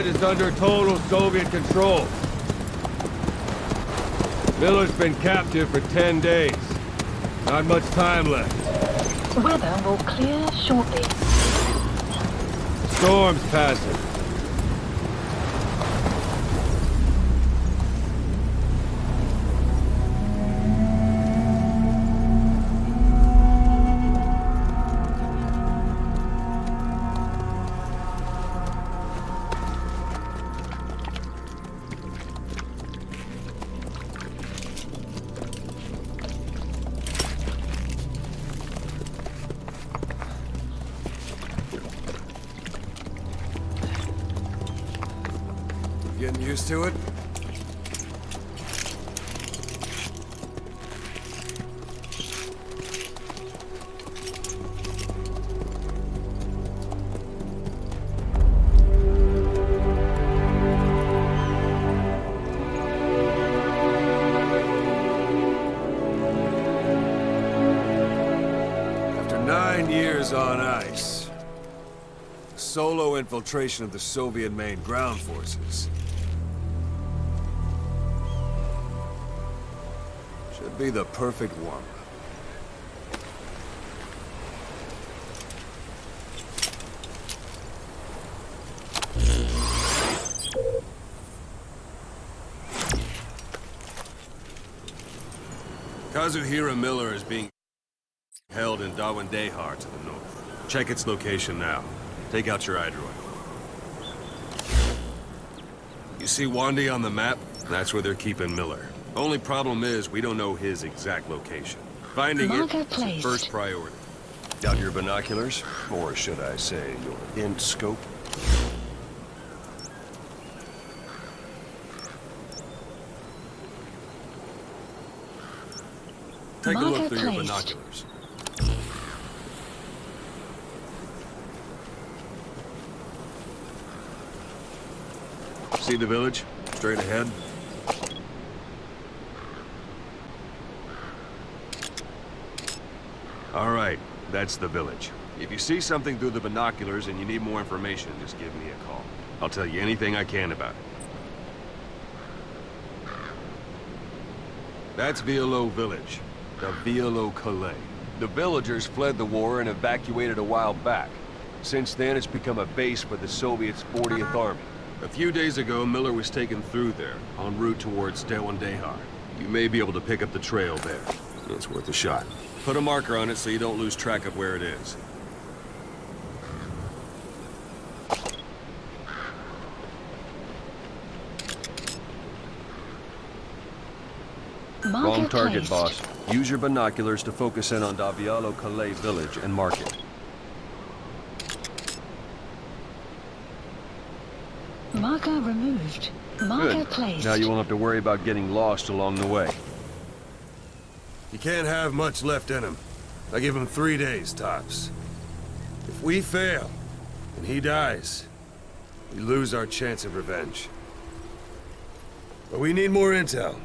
plant is under total Soviet control. Miller's been captive for 10 days. Not much time left. Weather will clear shortly. Storm's passing. Getting used to it? After 9 years on ice, solo infiltration of the Soviet main ground forces. Should be the perfect warm-up. Kazuhira Miller is being held in Dawandehar to the north. Check its location now. Take out your iDroid. You see Wandi on the map? That's where they're keeping Miller. Only problem is, we don't know his exact location. Finding it is the first priority. Got your binoculars? Or should I say, your int scope? Take a look through your binoculars. See the village? Straight ahead? All right, that's the village. If you see something through the binoculars and you need more information, just give me a call. I'll tell you anything I can about it. That's Violo Village, the Violo Calais. The villagers fled the war and evacuated a while back. Since then, it's become a base for the Soviets' 40th Army. A few days ago, Miller was taken through there, en route towards Dawandehar. You may be able to pick up the trail there. It's worth a shot. Put a marker on it so you don't lose track of where it is. Wrong target, boss. Use your binoculars to focus in on Violo Calais village and mark it. Marker removed. Marker Good. placed. Now you won't have to worry about getting lost along the way. He can't have much left in him. I give him 3 days, tops. If we fail, and he dies, we lose our chance of revenge. But we need more intel.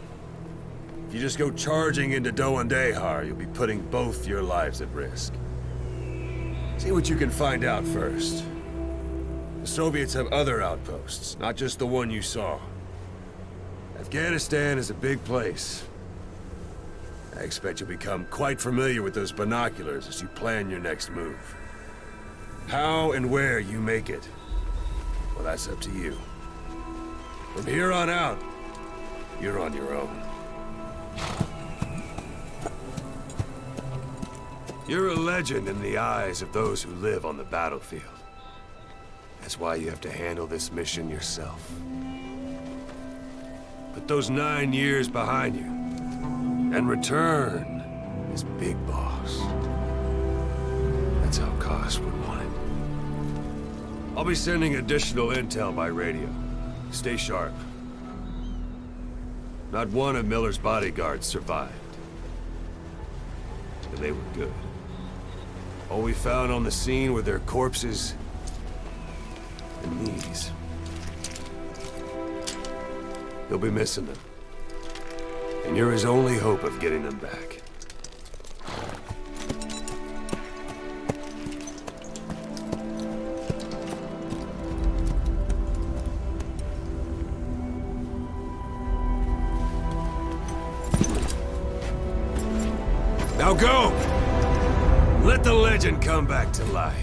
If you just go charging into Dawandehar, you'll be putting both your lives at risk. See what you can find out first. The Soviets have other outposts, not just the one you saw. Afghanistan is a big place. I expect you'll become quite familiar with those binoculars as you plan your next move. How and where you make it, well, that's up to you. From here on out, you're on your own. You're a legend in the eyes of those who live on the battlefield. That's why you have to handle this mission yourself. Put those 9 years behind you, and return as Big Boss. That's how Koss would want it. I'll be sending additional intel by radio. Stay sharp. Not one of Miller's bodyguards survived. And they were good. All we found on the scene were their corpses and knees. You'll be missing them. And you're his only hope of getting them back. go! Let the legend come back to life.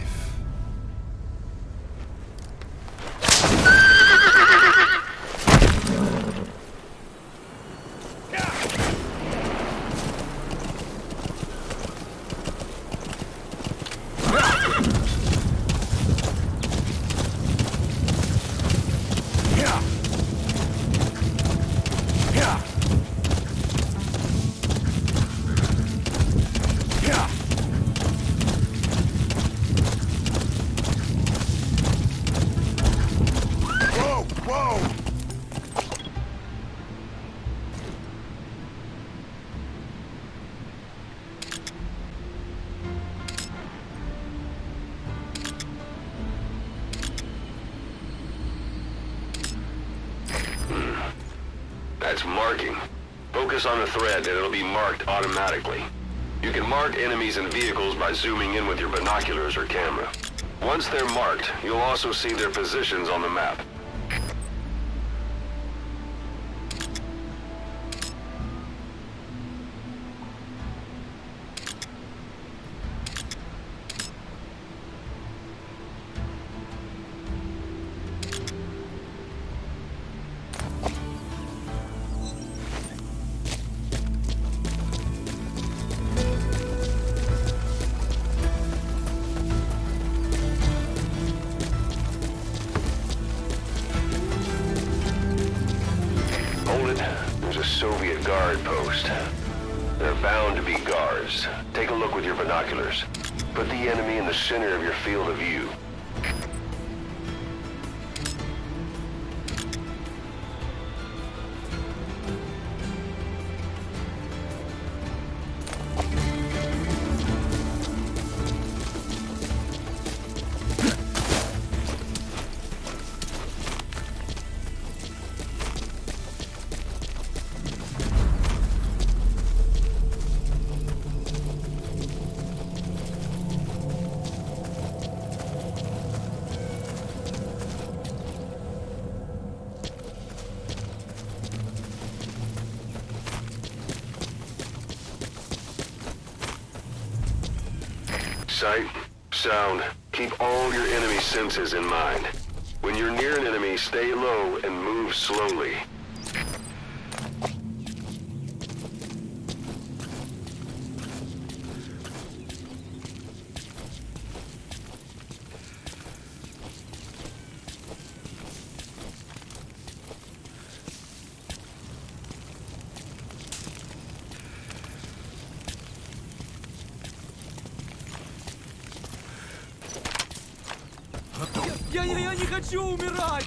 That's marking. Focus on the thread and it'll be marked automatically. You can mark enemies and vehicles by zooming in with your binoculars or camera. Once they're marked, you'll also see their positions on the map. There's a Soviet guard post. They're bound to be guards. Take a look with your binoculars. Put the enemy in the center of your field of view. Sight, sound, keep all your enemy senses in mind. When you're near an enemy, stay low and move slowly. Я не хочу умирать!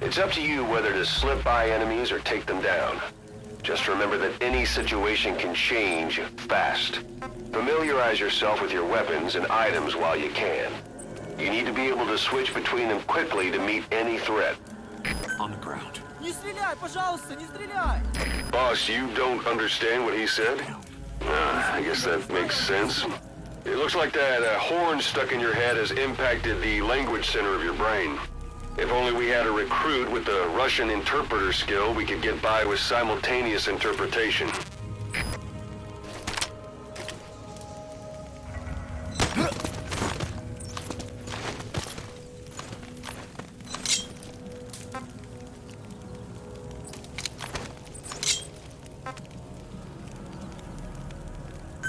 It's up to you whether to slip by enemies or take them down. Just remember that any situation can change fast. Familiarize yourself with your weapons and items while you can. You need to be able to switch between them quickly to meet any threat. On the ground. Не стреляй, пожалуйста, не стреляй! Boss, you don't understand what he said? I guess that makes sense. It looks like that horn stuck in your head has impacted the language center of your brain. If only we had a recruit with the Russian interpreter skill, we could get by with simultaneous interpretation.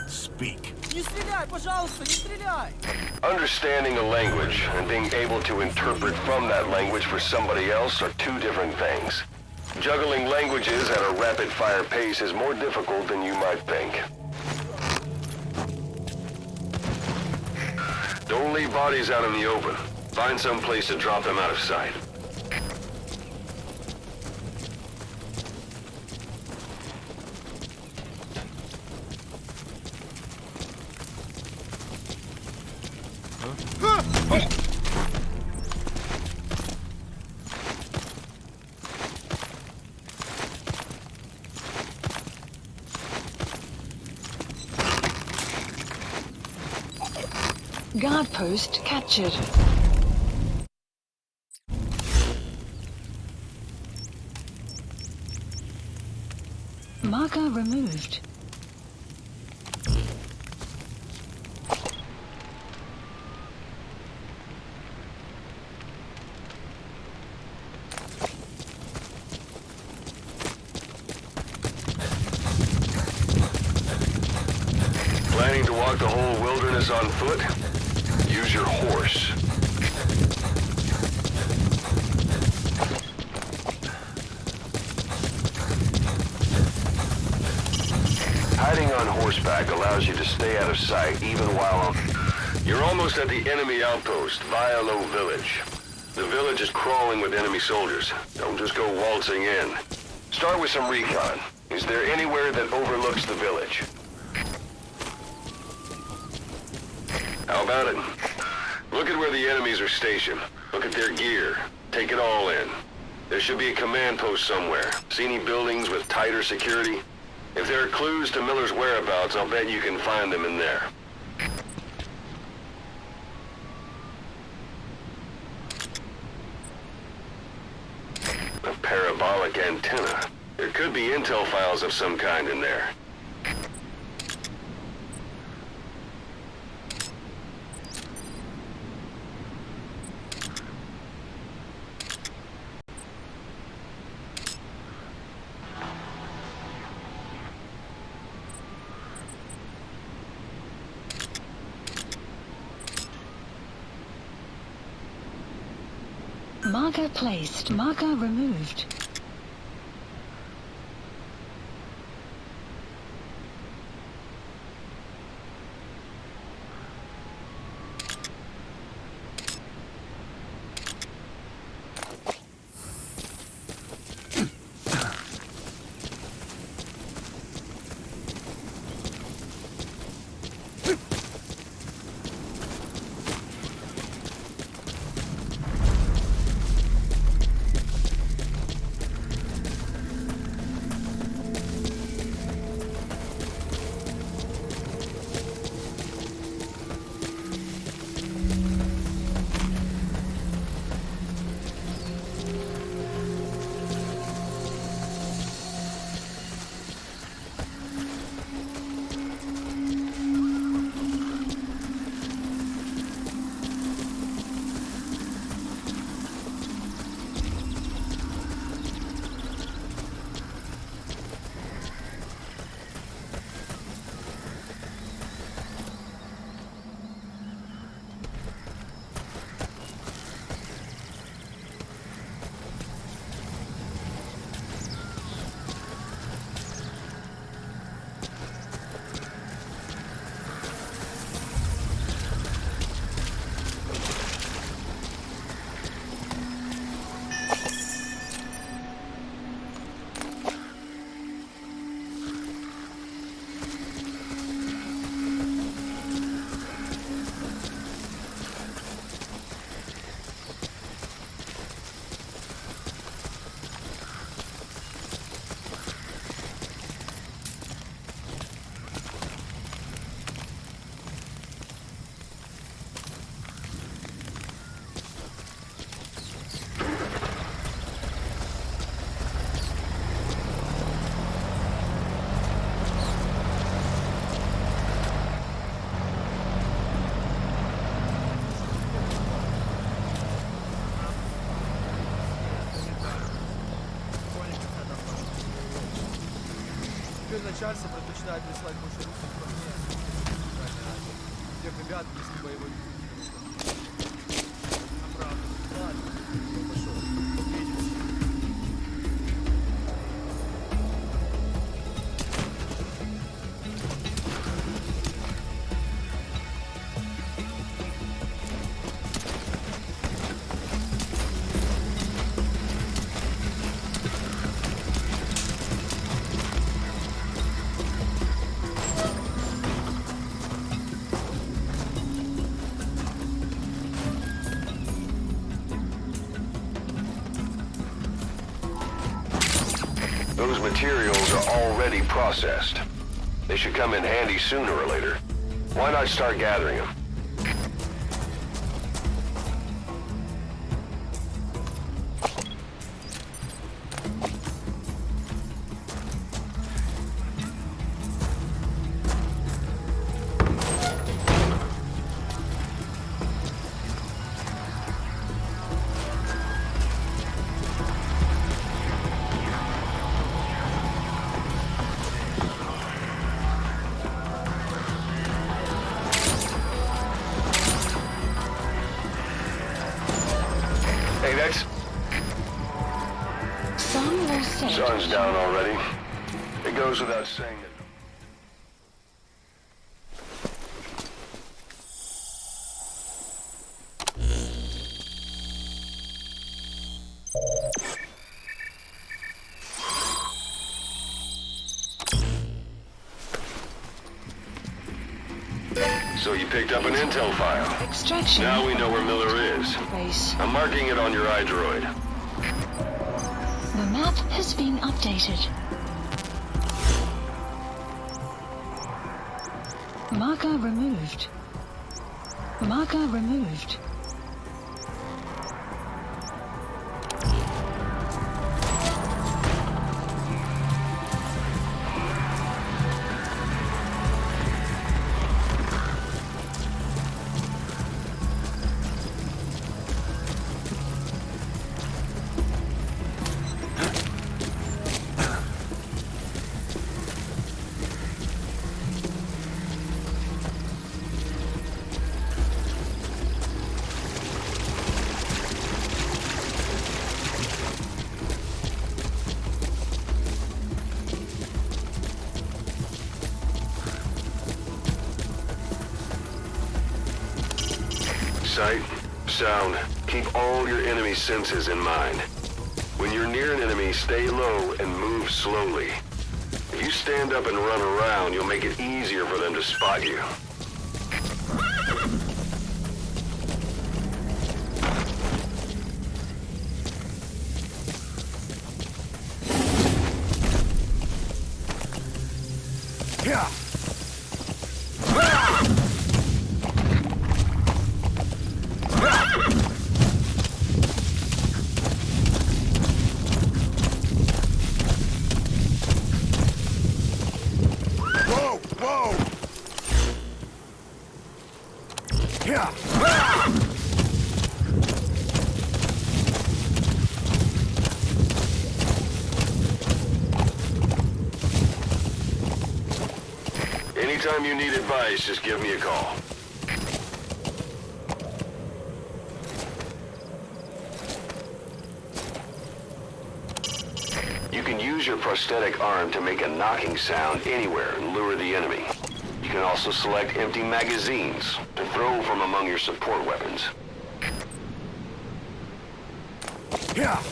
Speak. Не стреляй, пожалуйста, не стреляй! Understanding a language and being able to interpret from that language for somebody else are two different things. Juggling languages at a rapid-fire pace is more difficult than you might think. Don't leave bodies out in the open. Find some place to drop them out of sight. Huh? Guard post captured. Marker removed. Planning to walk the whole wilderness on foot? Use your horse. Hiding on horseback allows you to stay out of sight even while on... You're almost at the enemy outpost, Vialo Village. The village is crawling with enemy soldiers. Don't just go waltzing in. Start with some recon. Is there anywhere that overlooks the village? How about it? Look at where the enemies are stationed. Look at their gear. Take it all in. There should be a command post somewhere. See any buildings with tighter security? If there are clues to Miller's whereabouts, I'll bet you can find them in there. A parabolic antenna. There could be intel files of some kind in there. Marker placed. Marker removed. Теперь начальство предпочитает прислать больше русских ко мне. Тех ребят, если боевой. Направо. Ладно, я пошел. Увидимся. Those materials are already processed. They should come in handy sooner or later. Why not start gathering them? What? Sun will set. Sun's down already. It goes without saying that. So you picked up an intel file. Extraction. Now we know where Miller is. Base. I'm marking it on your iDroid. The map has been updated. Marker removed. Marker removed. Sight, sound, keep all your enemy senses in mind. When you're near an enemy, stay low and move slowly. If you stand up and run around, you'll make it easier for them to spot you. Anytime you need advice, just give me a call. You can use your prosthetic arm to make a knocking sound anywhere and lure the enemy. You can also select empty magazines to throw from among your support weapons. Yeah.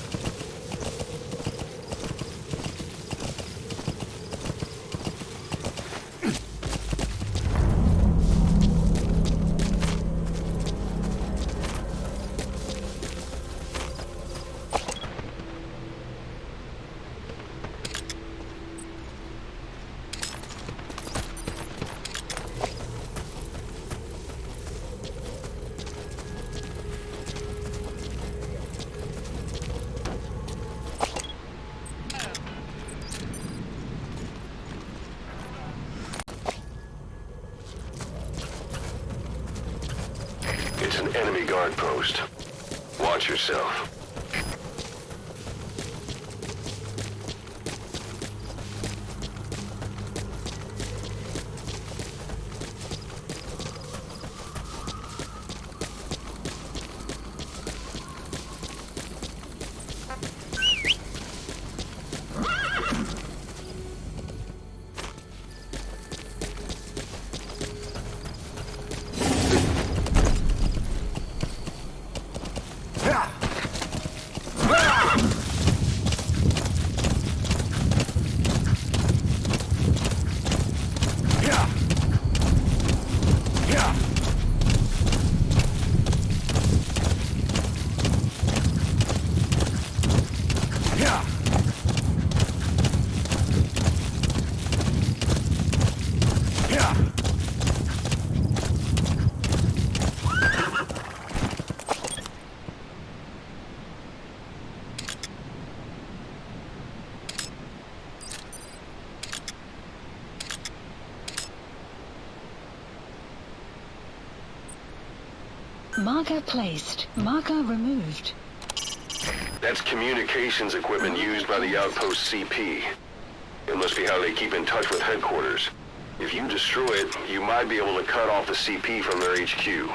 It's an enemy guard post. Watch yourself. Marker placed. Marker removed. That's communications equipment used by the outpost CP. It must be how they keep in touch with headquarters. If you destroy it, you might be able to cut off the CP from their HQ.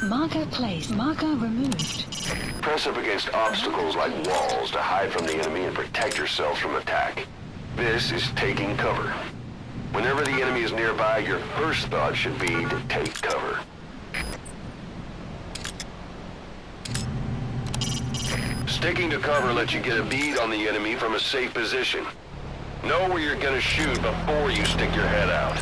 Marker placed. Marker removed. Press up against obstacles like walls to hide from the enemy and protect yourselves from attack. This is taking cover. Whenever the enemy is nearby, your first thought should be to take cover. Sticking to cover lets you get a bead on the enemy from a safe position. Know where you're gonna shoot before you stick your head out.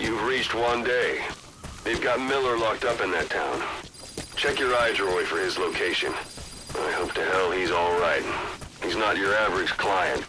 You've reached one day. They've got Miller locked up in that town. Check your eye, Roy, for his location. I hope to hell he's all right. He's not your average client.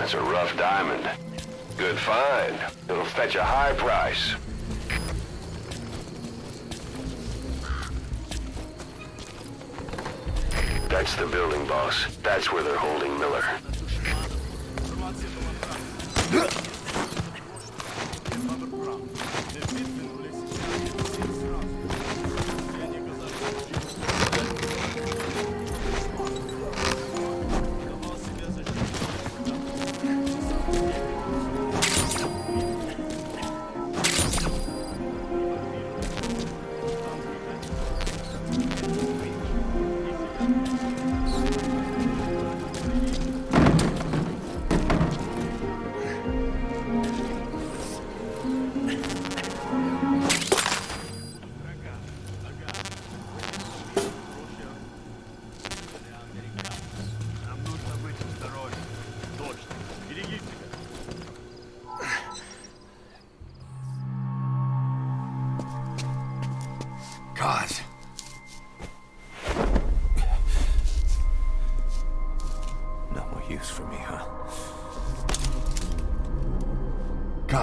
That's a rough diamond. Good find. It'll fetch a high price. That's the building, boss. That's where they're holding Miller.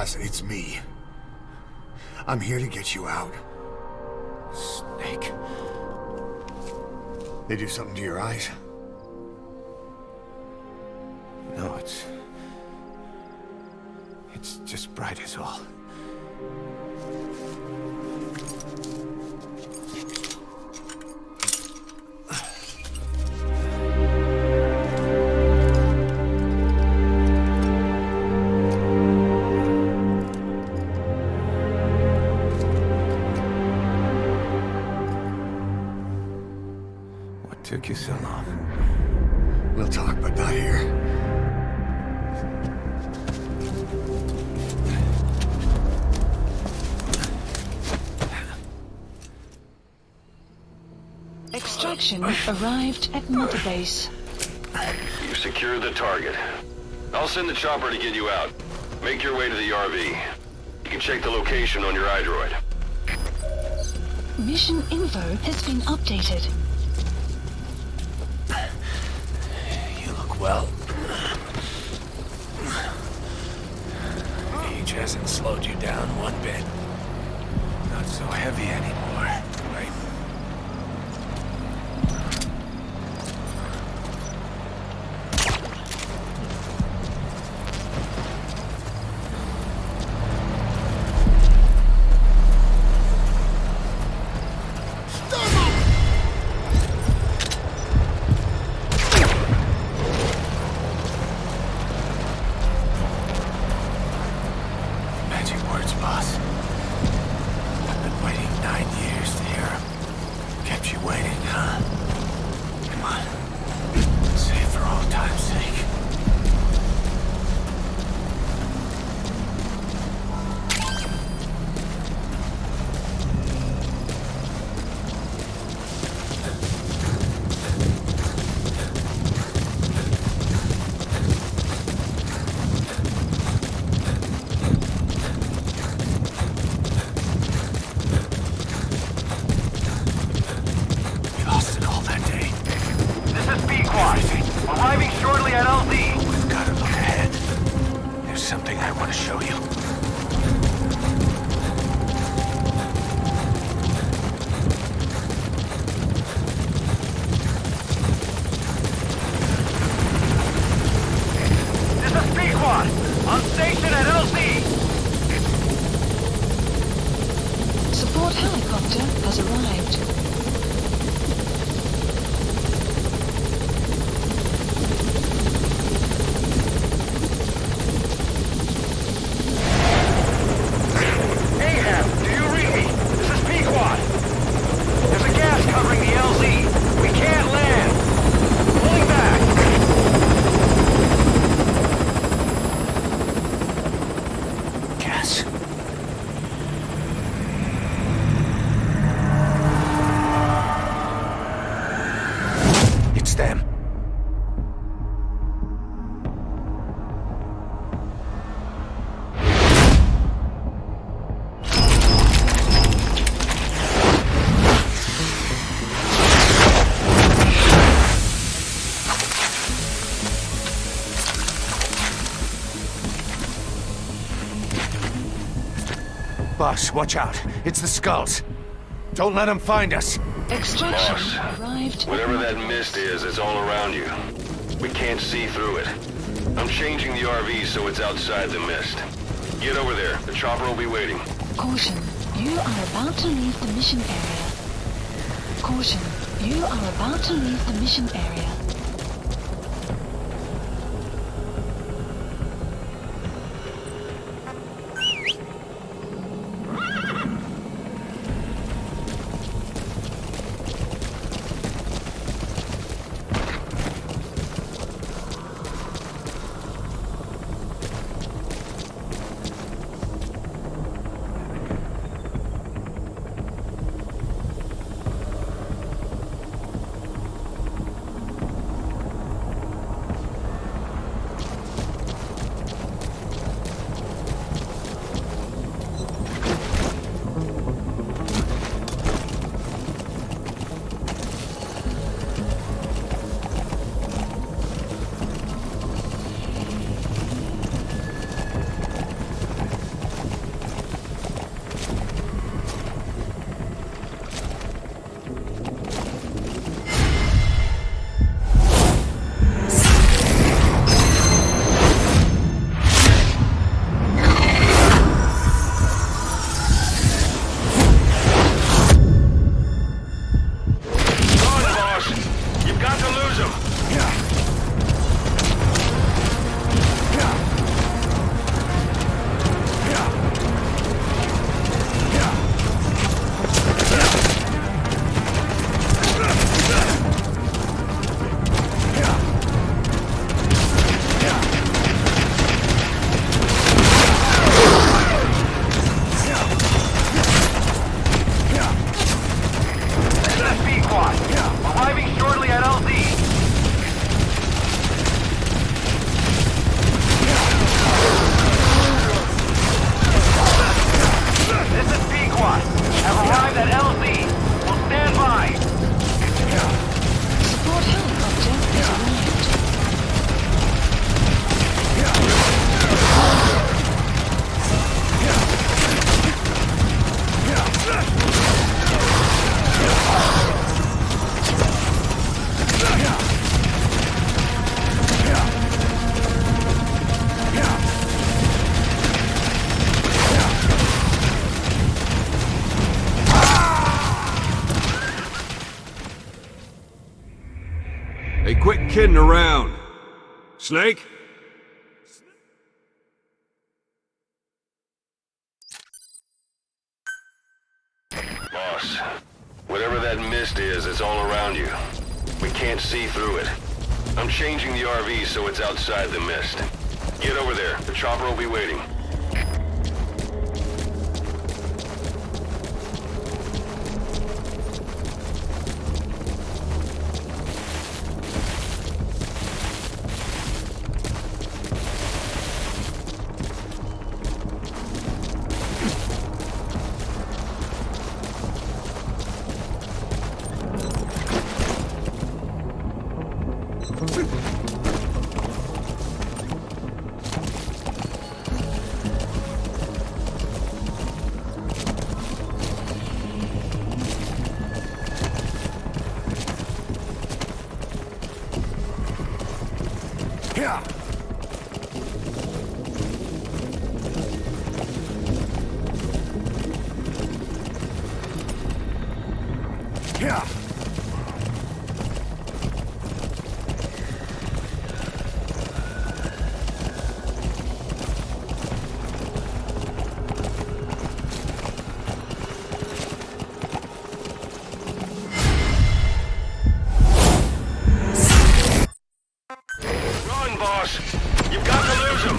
Boss, it's me. I'm here to get you out. Snake. They do something to your eyes? No, it's just bright as all. What took you so long? We'll talk, but not here. Extraction arrived at Mother Base. You've secured the target. I'll send the chopper to get you out. Make your way to the RV. You can check the location on your iDroid. Mission info has been updated. You look well. Age hasn't slowed you down one bit. Not so heavy anymore, right? Magic words, boss. I've been waiting 9 years to hear 'em. Kept you waiting, huh? Come on. Say it for all time's sake. We lost it all that day. This is Pequod. Arriving shortly at LZ. We've got to look ahead. There's something I want to show you. This is Pequod. On station at LZ. Support helicopter has arrived. Ahab, do you read me? This is Pequod. There's a gas covering the LZ. We can't land. Pulling back. Gas. It's them. Boss, watch out. It's the Skulls. Don't let them find us. Extraction Boss, arrived whatever at that Mother mist Base. is, it's all around you. We can't see through it. I'm changing the RV so it's outside the mist. Get over there. The chopper will be waiting. Caution, you are about to leave the mission area. Caution, you are about to leave the mission area. Squad. Arriving shortly at LZ. This is Pequod. Have arrived at LZ. Will stand by. Support helicopter has arrived. Hey, quit kidding around. Snake? Boss, whatever that mist is, it's all around you. We can't see through it. I'm changing the RV so it's outside the mist. Get over there. The chopper will be waiting. Run, boss! You've got to lose him!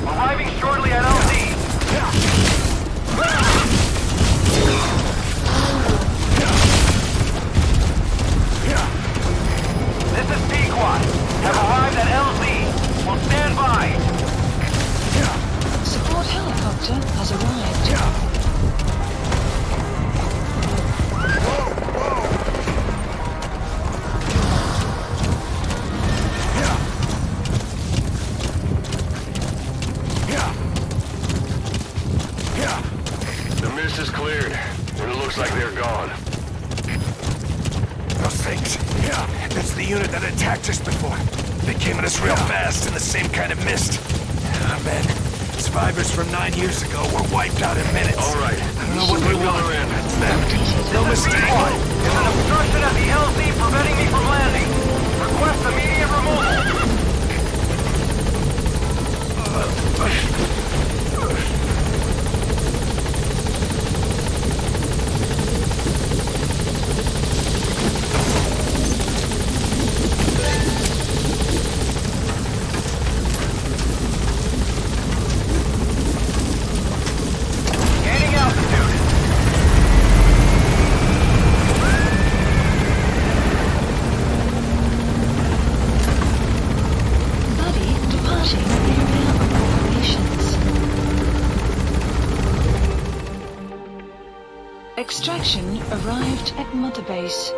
Arriving shortly at LZ. This is Pequod. Have arrived at LZ. Will stand by. Support helicopter has arrived. The mist is cleared, and it looks like they're gone. Those things. That's the unit that attacked us before. They came at us real fast in the same kind of mist. Ah, man. Survivors from 9 years ago were wiped out in minutes. All right. I don't know what we want. We're in. It's them. No This is mistake. Pequod. There's an obstruction at the LZ preventing me from landing. Request immediate removal. Gaining altitude. Buddy departing area of operations. Extraction arrived at Mother Base.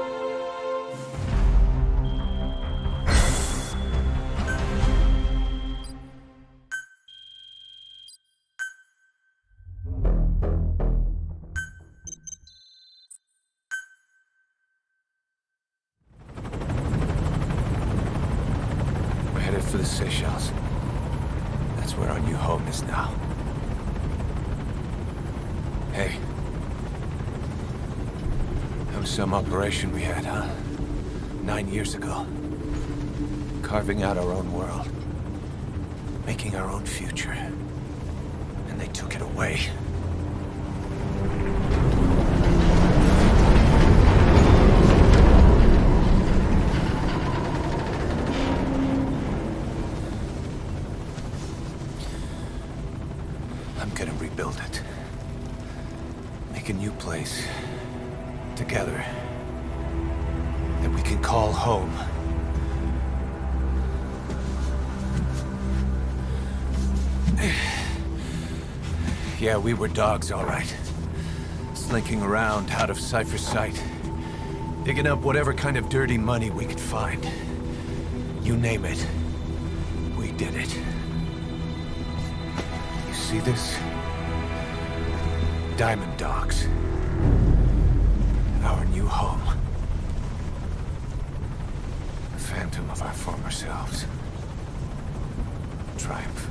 We're headed for the Seychelles. That's where our new home is now. Hey. That was some operation we had, huh? 9 years ago. Carving out our own world. Making our own future. And they took it away. I'm gonna rebuild it. Make a new place. Together. That we can call home. Yeah, we were dogs, all right. Slinking around out of Cypher's sight. Digging up whatever kind of dirty money we could find. You name it. We did it. You see this? Diamond Dogs. Our new home. A phantom of our former selves. Triumph.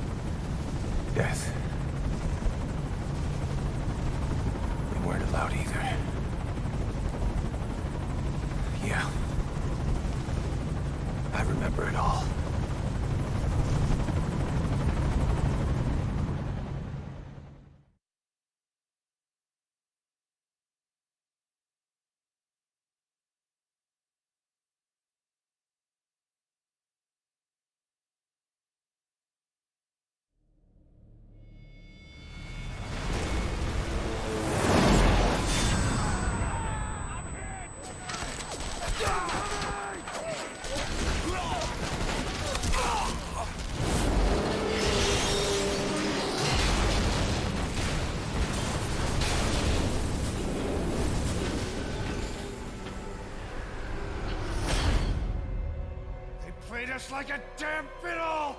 Death. We weren't allowed either. Yeah. I remember it all. Played us like a damn fiddle!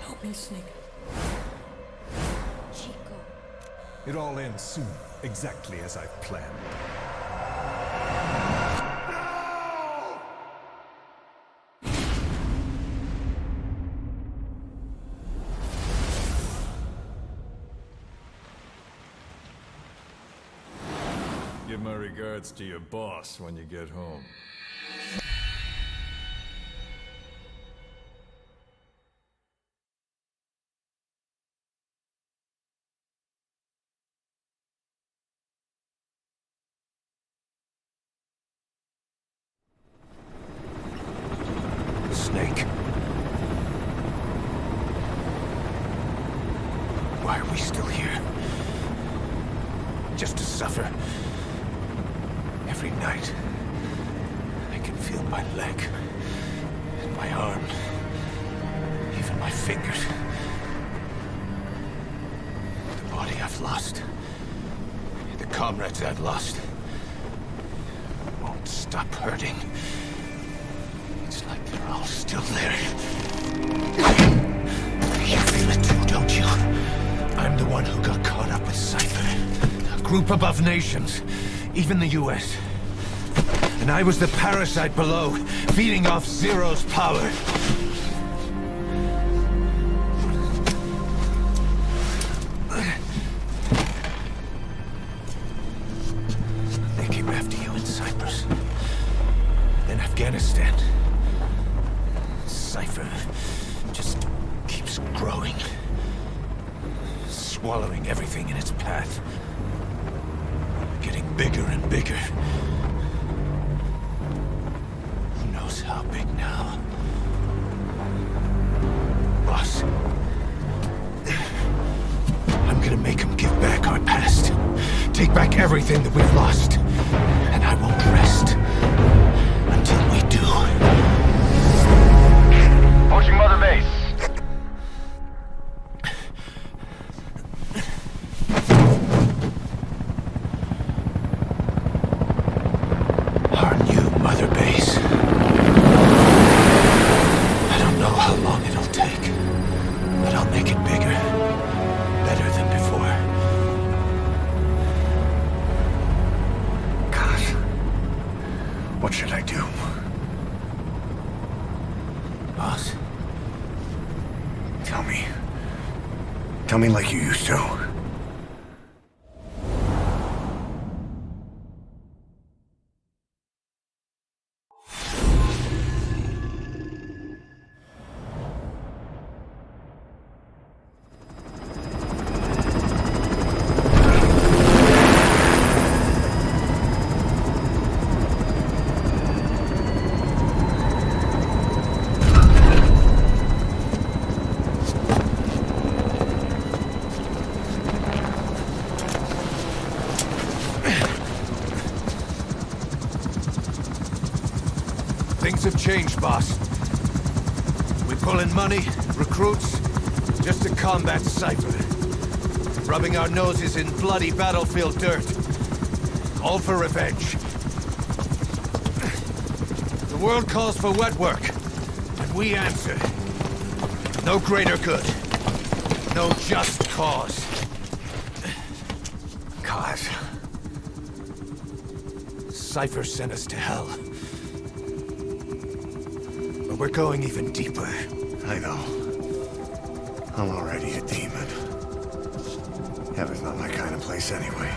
Help me, Snake. Chico. It all ends soon, exactly as I've planned. Give my regards to your boss when you get home. Snake. Why are we still here? Just to suffer. Every night, I can feel my leg, and my arm, even my fingers. The body I've lost, the comrades I've lost, won't stop hurting. It's like they're all still there. You feel it too, don't you? I'm the one who got caught up with Cypher. A group above nations, even the US. And I was the parasite below, feeding off Zero's power. They came after you in Cyprus. Then Afghanistan. Cypher just keeps growing. Swallowing everything in its path. Getting bigger and bigger. Who knows how big now? Boss. I'm gonna make him give back our past. Take back everything that we've lost. And I won't rest until we do. Approaching Mother Base. Our new Mother Base. I don't know how long it'll take, but I'll make it bigger. Better than before. God. What should I do? Boss? Tell me. Tell me like you used to. Things have changed, boss. We pull in money, recruits, just to combat Cypher. Rubbing our noses in bloody battlefield dirt. All for revenge. The world calls for wet work, and we answer. No greater good. No just cause. Cause. Cypher sent us to hell. But we're going even deeper. I know. I'm already a demon. Heaven's not my kind of place anyway.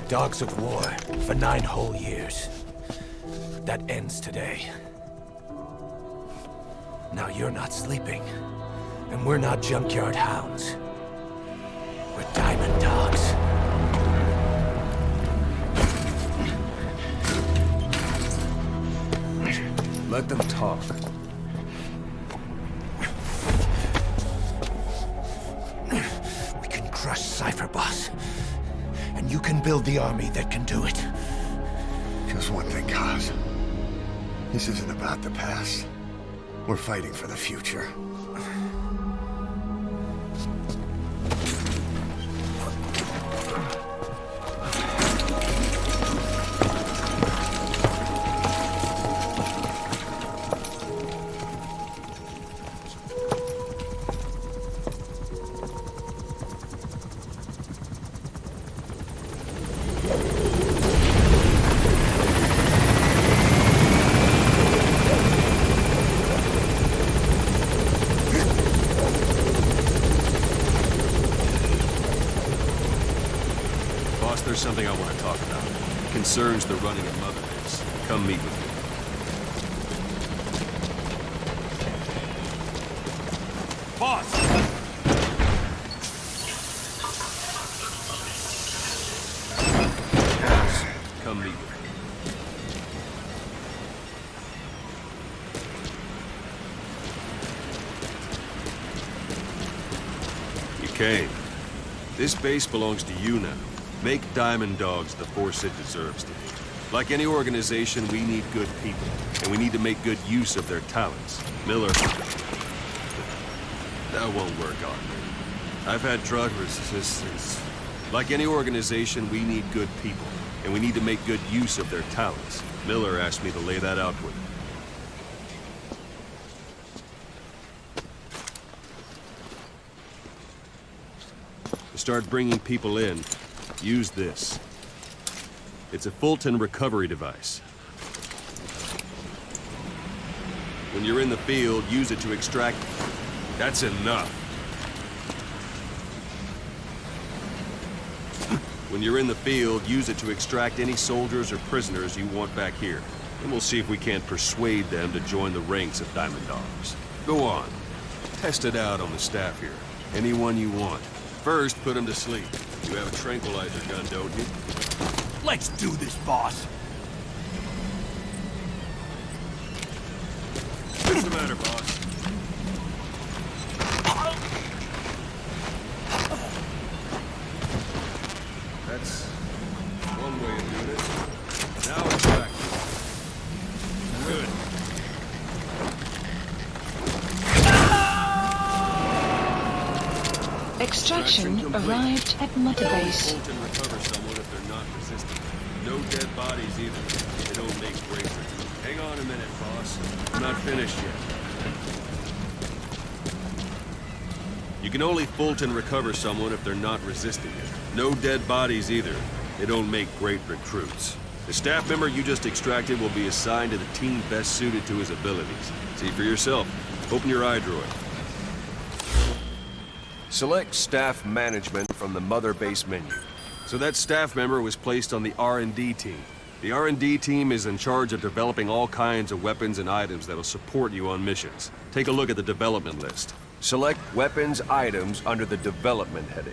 Dogs of war for 9 whole years. That ends today. Now you're not sleeping, and we're not junkyard hounds. We're diamond dogs. Let them talk. We can crush Cypher, boss. And you can build the army that can do it. Just one thing, Kaz. This isn't about the past. We're fighting for the future. There's something I want to talk about. It concerns the running of Mother Base. Come meet with me. Boss! Come meet with me. You came. This base belongs to you now. Make Diamond Dogs the force it deserves to be. Like any organization, we need good people, and we need to make good use of their talents. Miller... That won't work on me. I've had drug resistance. Like any organization, we need good people, and we need to make good use of their talents. Miller asked me to lay that out with him. To start bringing people in, use this. It's a Fulton recovery device. When you're in the field, use it to extract... That's enough. When you're in the field, use it to extract any soldiers or prisoners you want back here. And we'll see if we can't persuade them to join the ranks of Diamond Dogs. Go on. Test it out on the staff here. Anyone you want. First, put them to sleep. You have a tranquilizer gun, don't you? Let's do this, boss. What's the matter, boss? That's one way of doing it. Now it's back. Good. Extraction arrived at Mother Base. Fulton recover someone if they're not resistant. No dead bodies either. They don't make great. Hang on a minute, boss. I'm not finished yet. You can only Fulton recover someone if they're not resisting it. No dead bodies either. They don't make great recruits. The staff member you just extracted will be assigned to the team best suited to his abilities. See for yourself. Open your iDroid. Select staff management from the Mother Base menu. So that staff member was placed on the R&D team. The R&D team is in charge of developing all kinds of weapons and items that'll support you on missions. Take a look at the development list. Select weapons items under the development heading.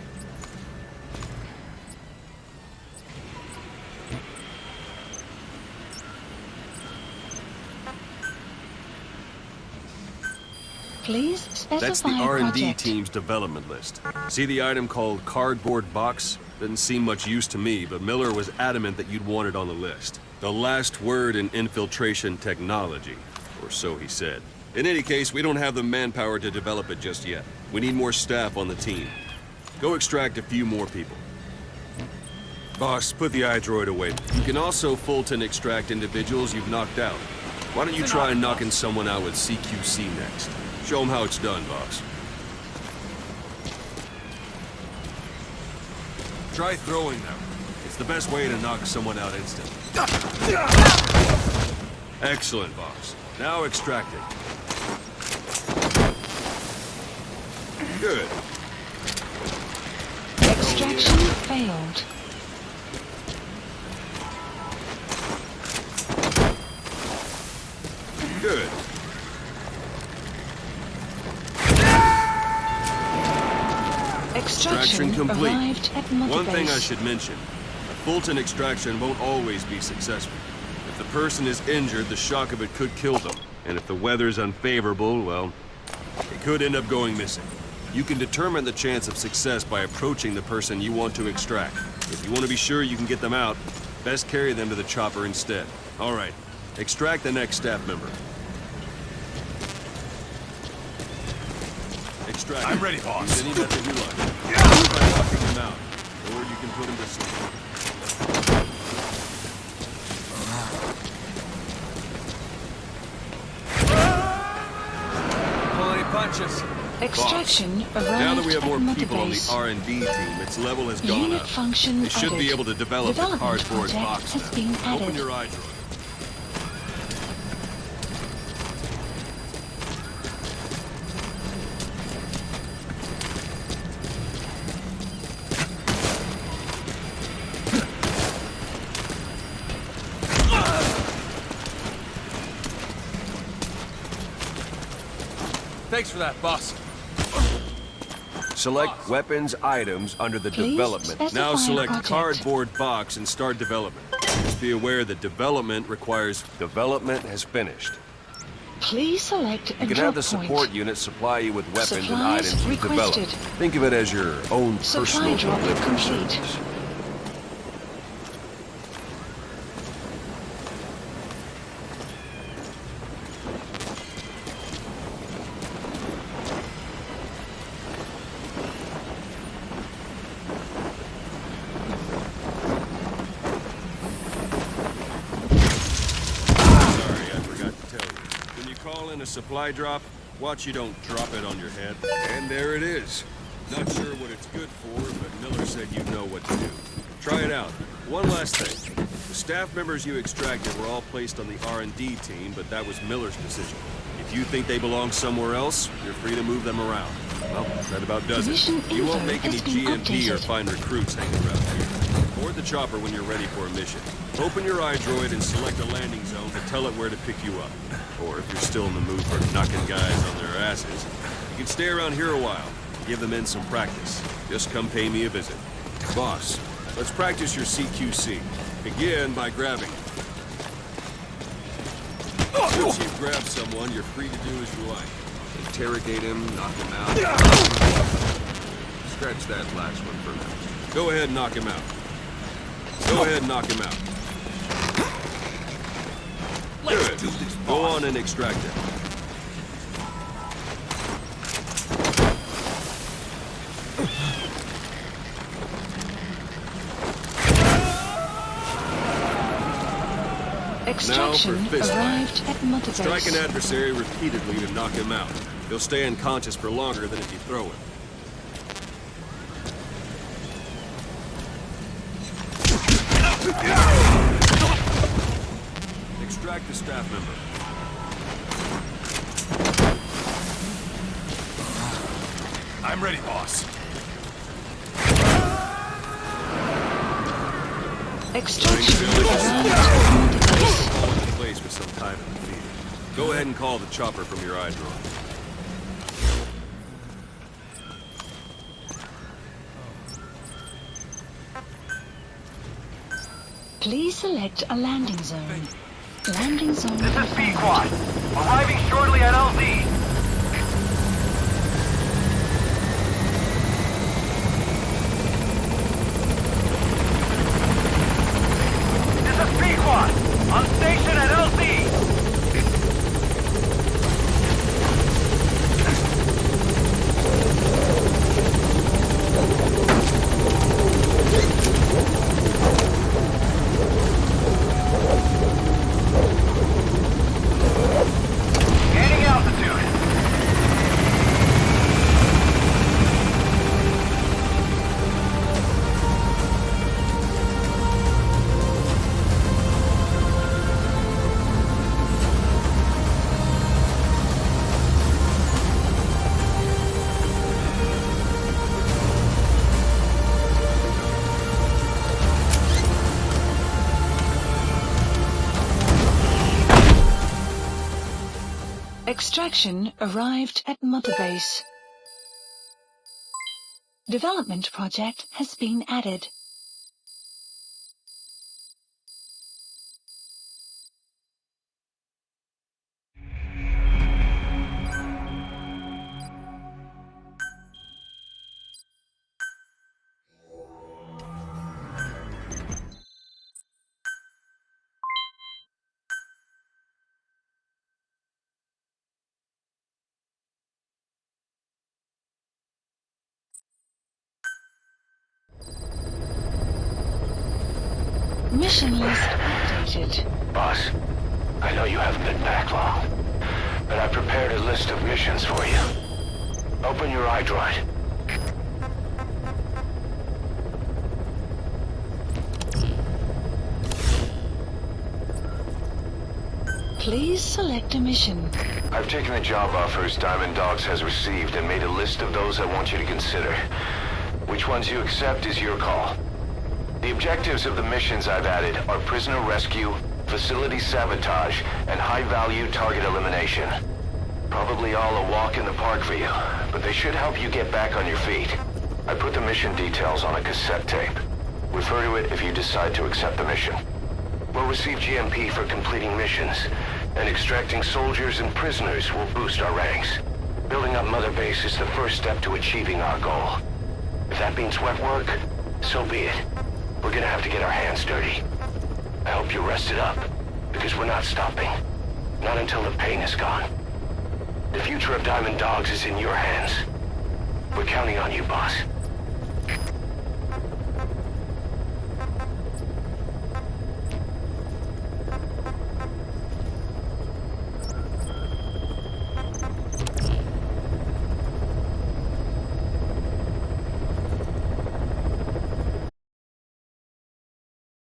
Please specify That's the R&D project. team's development list. See the item called cardboard box? Didn't seem much use to me, but Miller was adamant that you'd want it on the list. The last word in infiltration technology, or so he said. In any case, we don't have the manpower to develop it just yet. We need more staff on the team. Go extract a few more people. Boss, put the iDroid away. You can also Fulton extract individuals you've knocked out. Why don't you try knocking someone out with CQC next? Show them how it's done, boss. Try throwing them. It's the best way to knock someone out instantly. Excellent, boss. Now extract it. Good. Extraction failed. Good. Extraction complete. arrived at Mother One thing I Base. should mention. A Fulton extraction won't always be successful. If the person is injured, the shock of it could kill them. And if the weather's unfavorable, well, it could end up going missing. You can determine the chance of success by approaching the person you want to extract. If you want to be sure you can get them out, best carry them to the chopper instead. All right, extract the next staff member. Extract. I'm ready, boss. Use any method you like. Use by knocking him out, or you can put him to sleep. Pulling punches. Extraction arrived Now that we have more at Mother people on the Base. R&D team, its level has gone Unit up. function They should be added. able to develop the Development cardboard project box has now. been Open added. your iDroid. Thanks for that, boss. Select weapons items under the Please development. specify Now select project. cardboard box and start development. Just be aware that development requires... Development has finished. Please select a You can drop have the point. support unit supply you with weapons and Supplies items you've developed. requested. Think of it as your own Supply personal drop delivery complete. service. Sorry, I forgot to tell you. When you call in a supply drop, watch you don't drop it on your head. And there it is. Not sure what it's good for, but Miller said you know what to do. Try it out. One last thing. The staff members you extracted were all placed on the R&D team, but that was Miller's decision. If you think they belong somewhere else, you're free to move them around. Well, that about does it. Position You won't info make any has been GMP or updated. find recruits hanging around here. Board the chopper when you're ready for a mission. Open your iDroid and select a landing zone to tell it where to pick you up. Or if you're still in the mood for knocking guys on their asses, you can stay around here a while. Give the men some practice. Just come pay me a visit. Boss, let's practice your CQC. Begin by grabbing. Once you've grabbed someone, you're free to do as you like. Interrogate him, knock him out. Scratch that last one for now. Go ahead and knock him out. Go ahead and knock him out. Good. Go on and extract it. Extraction fist fight. arrived at Mother Base. Strike an adversary repeatedly to knock him out. He'll stay unconscious for longer than if you throw him. Extract the staff member. I'm ready, boss. Extraction arrived at Mother Base. All in place with some time in the field. Go ahead and call the chopper from your iDroid. Please select a landing zone. Landing zone This is confirmed. Pequod. Arriving shortly at LZ. Extraction arrived at Mother Base. Development project has been added. Mission list updated. Boss, I know you haven't been back long, but I prepared a list of missions for you. Open your iDroid. Please select a mission. I've taken the job offers Diamond Dogs has received and made a list of those I want you to consider. Which ones you accept is your call. The objectives of the missions I've added are prisoner rescue, facility sabotage, and high-value target elimination. Probably all a walk in the park for you, but they should help you get back on your feet. I put the mission details on a cassette tape. Refer to it if you decide to accept the mission. We'll receive GMP for completing missions, and extracting soldiers and prisoners will boost our ranks. Building up Mother Base is the first step to achieving our goal. If that means wet work, so be it. We're gonna have to get our hands dirty. I hope you're rested up, because we're not stopping. Not until the pain is gone. The future of Diamond Dogs is in your hands. We're counting on you, boss.